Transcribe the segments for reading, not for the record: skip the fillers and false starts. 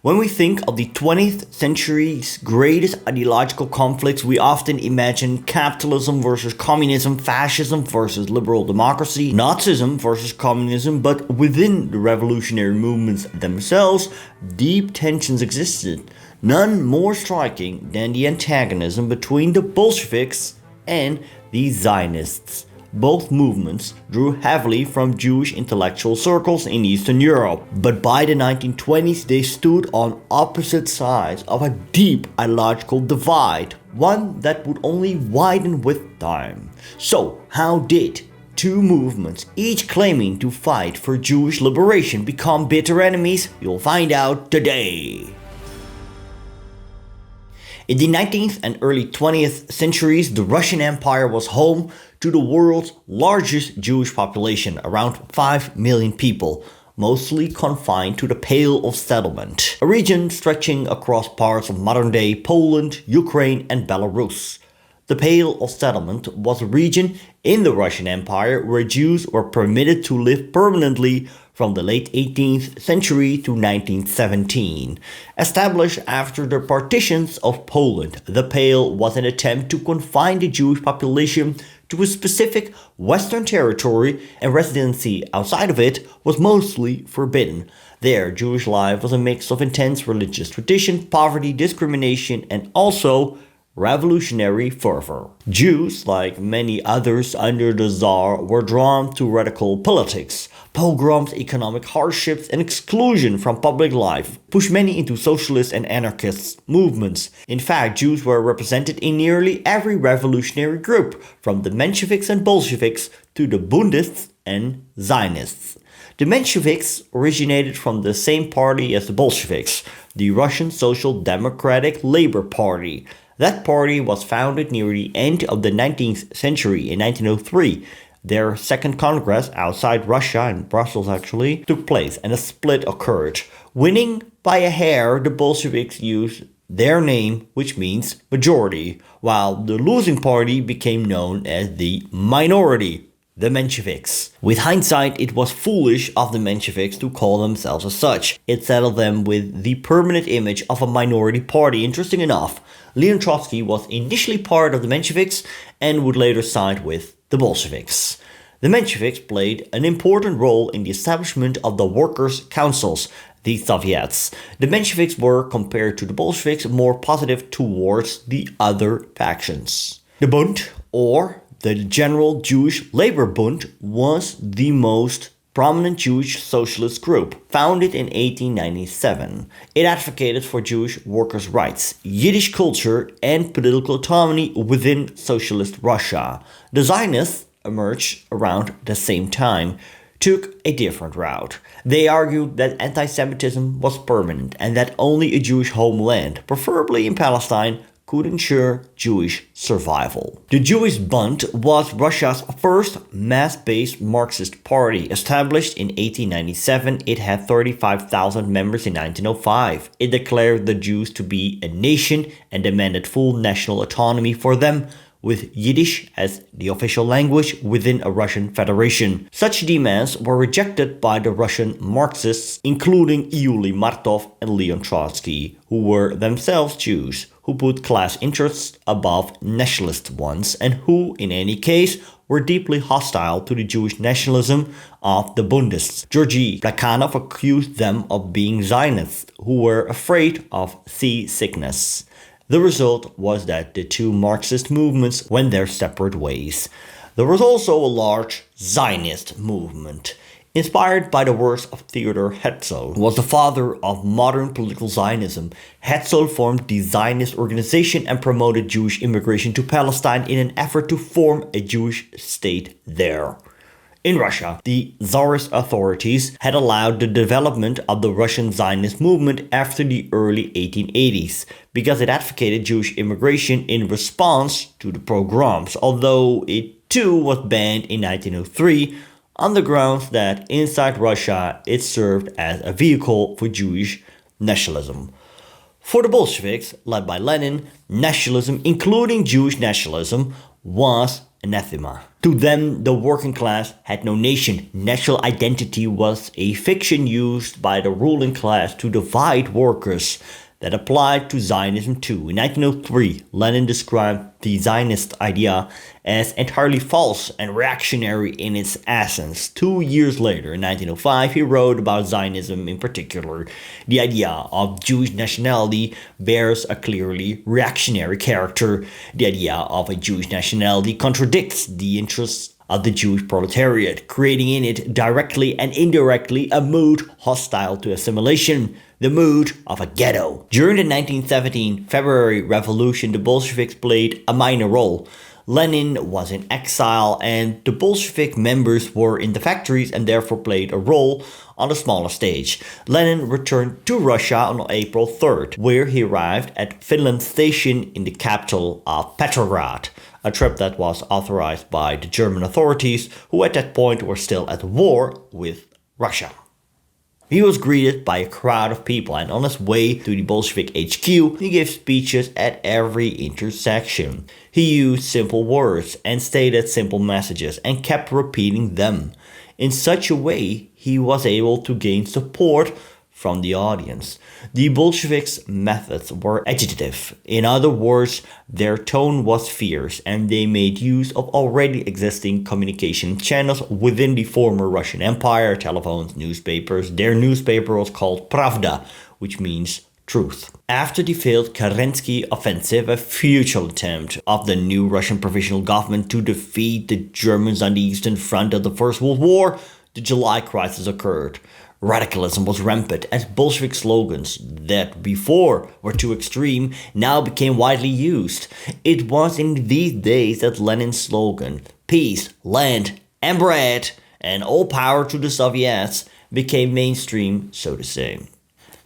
When we think of the 20th century's greatest ideological conflicts, we often imagine capitalism versus communism, fascism versus liberal democracy, Nazism versus communism, but within the revolutionary movements themselves, deep tensions existed, none more striking than the antagonism between the Bolsheviks and the Zionists. Both movements drew heavily from Jewish intellectual circles in Eastern Europe, but by the 1920s they stood on opposite sides of a deep ideological divide, one that would only widen with time. So, how did two movements, each claiming to fight for Jewish liberation, become bitter enemies? You'll find out today. In the 19th and early 20th centuries, the Russian Empire was home to the world's largest Jewish population, around 5 million people, mostly confined to the Pale of Settlement, a region stretching across parts of modern-day Poland, Ukraine, and Belarus. The Pale of Settlement was a region in the Russian Empire where Jews were permitted to live permanently from the late 18th century to 1917. Established after the partitions of Poland, the Pale was an attempt to confine the Jewish population to a specific Western territory, and residency outside of it was mostly forbidden. There, Jewish life was a mix of intense religious tradition, poverty, discrimination, and also revolutionary fervor. Jews, like many others under the Tsar, were drawn to radical politics. Pogroms, economic hardships, and exclusion from public life pushed many into socialist and anarchist movements. In fact, Jews were represented in nearly every revolutionary group, from the Mensheviks and Bolsheviks to the Bundists and Zionists. The Mensheviks originated from the same party as the Bolsheviks, the Russian Social Democratic Labor Party. That party was founded near the end of the 19th century in 1903. Their second congress outside Russia, in Brussels actually, took place and a split occurred. Winning by a hair, the Bolsheviks used their name, which means majority, while the losing party became known as the minority, the Mensheviks. With hindsight, it was foolish of the Mensheviks to call themselves as such. It saddled them with the permanent image of a minority party. Interesting enough, Leon Trotsky was initially part of the Mensheviks and would later side with the Bolsheviks. The Mensheviks played an important role in the establishment of the workers' councils, the Soviets. The Mensheviks were, compared to the Bolsheviks, more positive towards the other factions. The Bund, or the General Jewish Labor Bund, was the most prominent Jewish socialist group, founded in 1897. It advocated for Jewish workers' rights, Yiddish culture, and political autonomy within socialist Russia. The Zionists, emerged around the same time, took a different route. They argued that antisemitism was permanent and that only a Jewish homeland, preferably in Palestine, could ensure Jewish survival. The Jewish Bund was Russia's first mass-based Marxist party. Established in 1897, it had 35,000 members in 1905. It declared the Jews to be a nation and demanded full national autonomy for them, with Yiddish as the official language within a Russian federation. Such demands were rejected by the Russian Marxists, including Yuli Martov and Leon Trotsky, who were themselves Jews, who put class interests above nationalist ones, and who, in any case, were deeply hostile to the Jewish nationalism of the Bundists. Georgy Plekhanov accused them of being Zionists, who were afraid of seasickness. The result was that the two Marxist movements went their separate ways. There was also a large Zionist movement. Inspired by the works of Theodor Herzl, who was the father of modern political Zionism, Herzl formed the Zionist organization and promoted Jewish immigration to Palestine in an effort to form a Jewish state there. In Russia, the Tsarist authorities had allowed the development of the Russian Zionist movement after the early 1880s because it advocated Jewish immigration in response to the pogroms, although it too was banned in 1903 on the grounds that inside Russia it served as a vehicle for Jewish nationalism. For the Bolsheviks, led by Lenin, nationalism, including Jewish nationalism, was anathema. To them, the working class had no nation. National identity was a fiction used by the ruling class to divide workers. That applied to Zionism too. In 1903, Lenin described the Zionist idea as entirely false and reactionary in its essence. 2 years later, in 1905, he wrote about Zionism in particular. The idea of Jewish nationality bears a clearly reactionary character. The idea of a Jewish nationality contradicts the interests of the Jewish proletariat, creating in it directly and indirectly a mood hostile to assimilation, the mood of a ghetto. During the 1917 February Revolution, the Bolsheviks played a minor role. Lenin was in exile and the Bolshevik members were in the factories and therefore played a role on a smaller stage. Lenin returned to Russia on April 3rd, where he arrived at Finland Station in the capital of Petrograd, a trip that was authorized by the German authorities, who at that point were still at war with Russia. He was greeted by a crowd of people, and on his way to the Bolshevik HQ, he gave speeches at every intersection. He used simple words and stated simple messages and kept repeating them. In such a way, he was able to gain support from the audience. The Bolsheviks' methods were agitative. In other words, their tone was fierce, and they made use of already existing communication channels within the former Russian Empire, telephones, newspapers. Their newspaper was called Pravda, which means truth. After the failed Kerensky offensive, a futile attempt of the new Russian provisional government to defeat the Germans on the Eastern Front of the First World War, the July crisis occurred. Radicalism was rampant as Bolshevik slogans that before were too extreme now became widely used. It was in these days that Lenin's slogan, peace, land, and bread, and all power to the Soviets, became mainstream, so to say.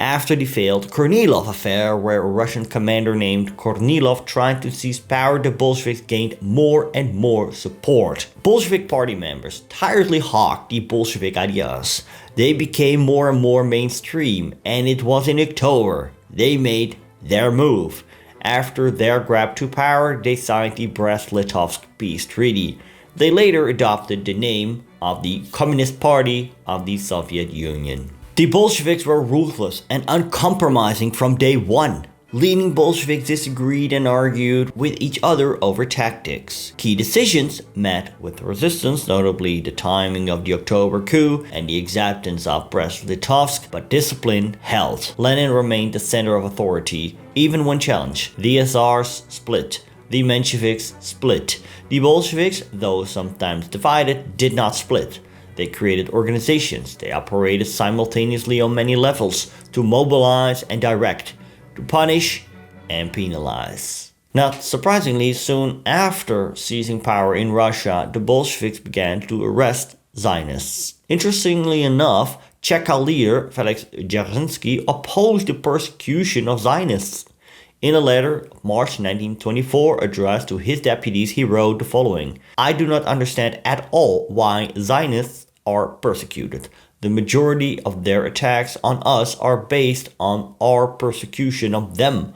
After the failed Kornilov affair, where a Russian commander named Kornilov tried to seize power, the Bolsheviks gained more and more support. Bolshevik party members tirelessly hawked the Bolshevik ideas. They became more and more mainstream, and it was in October they made their move. After their grab to power, they signed the Brest-Litovsk Peace Treaty. They later adopted the name of the Communist Party of the Soviet Union. The Bolsheviks were ruthless and uncompromising from day one. Leading Bolsheviks disagreed and argued with each other over tactics. Key decisions met with resistance, notably the timing of the October coup and the acceptance of Brest-Litovsk, but discipline held. Lenin remained the center of authority, even when challenged. The SRs split. The Mensheviks split. The Bolsheviks, though sometimes divided, did not split. They created organizations. They operated simultaneously on many levels to mobilize and direct, to punish and penalize. Not surprisingly, soon after seizing power in Russia, the Bolsheviks began to arrest Zionists. Interestingly enough, Cheka leader Felix Dzerzhinsky opposed the persecution of Zionists. In a letter of March 1924 addressed to his deputies, he wrote the following: I do not understand at all why Zionists are persecuted. The majority of their attacks on us are based on our persecution of them.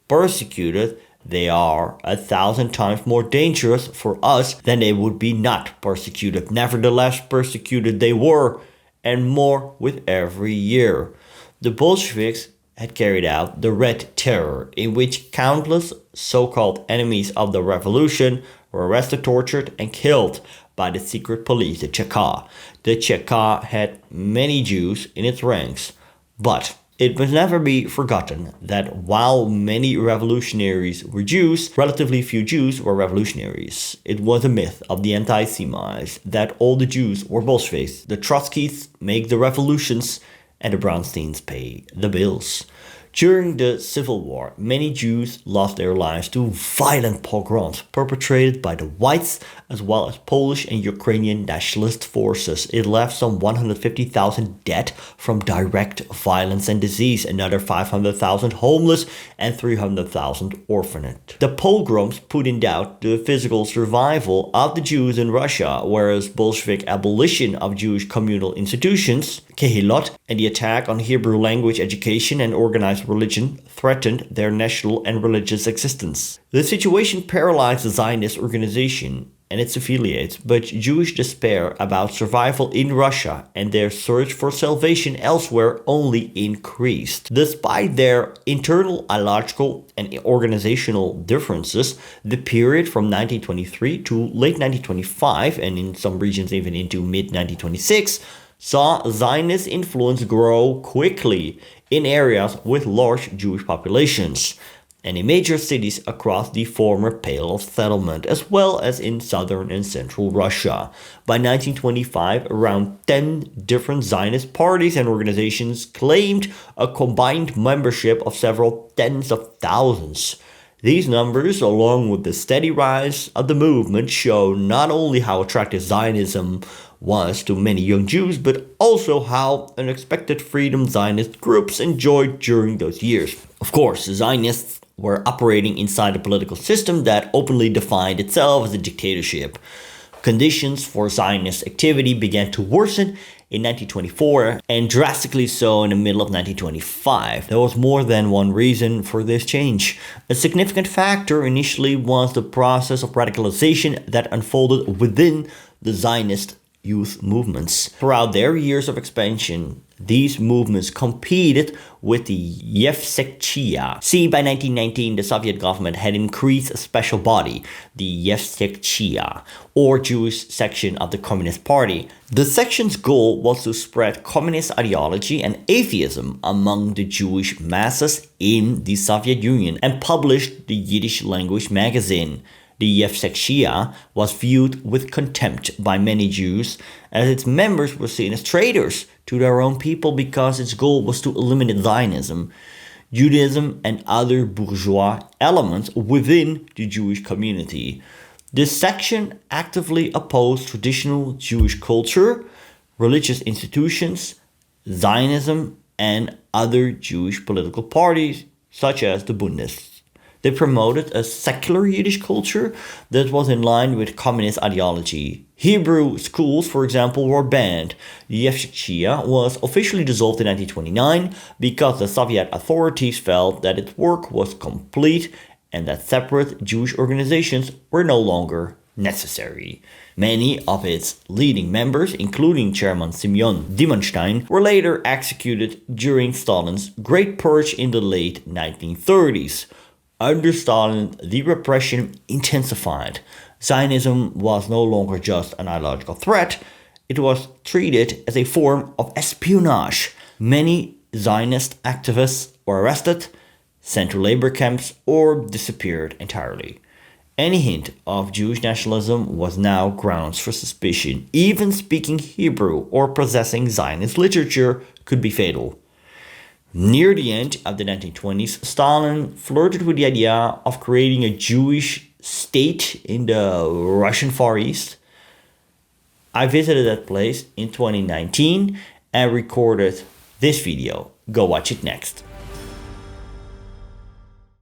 Persecuted, they are 1,000 times more dangerous for us than they would be not persecuted. Nevertheless, persecuted they were, and more with every year. The Bolsheviks had carried out the Red Terror, in which countless so-called enemies of the revolution were arrested, tortured, and killed by the secret police, the Cheka. The Cheka had many Jews in its ranks, but it must never be forgotten that while many revolutionaries were Jews, relatively few Jews were revolutionaries. It was a myth of the anti-Semites that all the Jews were Bolsheviks. The Trotskys make the revolutions and the Brownsteins pay the bills. During the Civil War, many Jews lost their lives to violent pogroms perpetrated by the whites as well as Polish and Ukrainian nationalist forces. It left some 150,000 dead from direct violence and disease, another 500,000 homeless, and 300,000 orphaned. The pogroms put in doubt the physical survival of the Jews in Russia, whereas Bolshevik abolition of Jewish communal institutions Kehilot, and the attack on Hebrew language education and organized religion threatened their national and religious existence. The situation paralyzed the Zionist organization and its affiliates, but Jewish despair about survival in Russia and their search for salvation elsewhere only increased. Despite their internal ideological and organizational differences, the period from 1923 to late 1925, and in some regions even into mid-1926, saw Zionist influence grow quickly in areas with large Jewish populations and in major cities across the former Pale of Settlement, as well as in southern and central Russia. By 1925, around 10 different Zionist parties and organizations claimed a combined membership of several tens of thousands. These numbers, along with the steady rise of the movement, show not only how attractive Zionism was to many young Jews, but also how unexpected freedom Zionist groups enjoyed during those years. Of course, the Zionists were operating inside a political system that openly defined itself as a dictatorship. Conditions for Zionist activity began to worsen in 1924 and drastically so in the middle of 1925. There was more than one reason for this change. A significant factor initially was the process of radicalization that unfolded within the Zionist youth movements. Throughout their years of expansion, these movements competed with the Yevsektsiya. See, by 1919, the Soviet government had increased a special body, the Yevsektsiya, or Jewish section of the Communist Party. The section's goal was to spread communist ideology and atheism among the Jewish masses in the Soviet Union and published the Yiddish language magazine. The Yevsektsiya was viewed with contempt by many Jews, as its members were seen as traitors to their own people because its goal was to eliminate Zionism, Judaism, and other bourgeois elements within the Jewish community. This section actively opposed traditional Jewish culture, religious institutions, Zionism, and other Jewish political parties, such as the Bundists. They promoted a secular Yiddish culture that was in line with communist ideology. Hebrew schools, for example, were banned. The Yevsektsiya was officially dissolved in 1929 because the Soviet authorities felt that its work was complete and that separate Jewish organizations were no longer necessary. Many of its leading members, including Chairman Simeon Dimonstein, were later executed during Stalin's Great Purge in the late 1930s. Under Stalin, the repression intensified. Zionism was no longer just an ideological threat, it was treated as a form of espionage. Many Zionist activists were arrested, sent to labor camps, or disappeared entirely. Any hint of Jewish nationalism was now grounds for suspicion. Even speaking Hebrew or possessing Zionist literature could be fatal. Near the end of the 1920s, Stalin flirted with the idea of creating a Jewish state in the Russian Far East. I visited that place in 2019 and recorded this video. Go watch it next.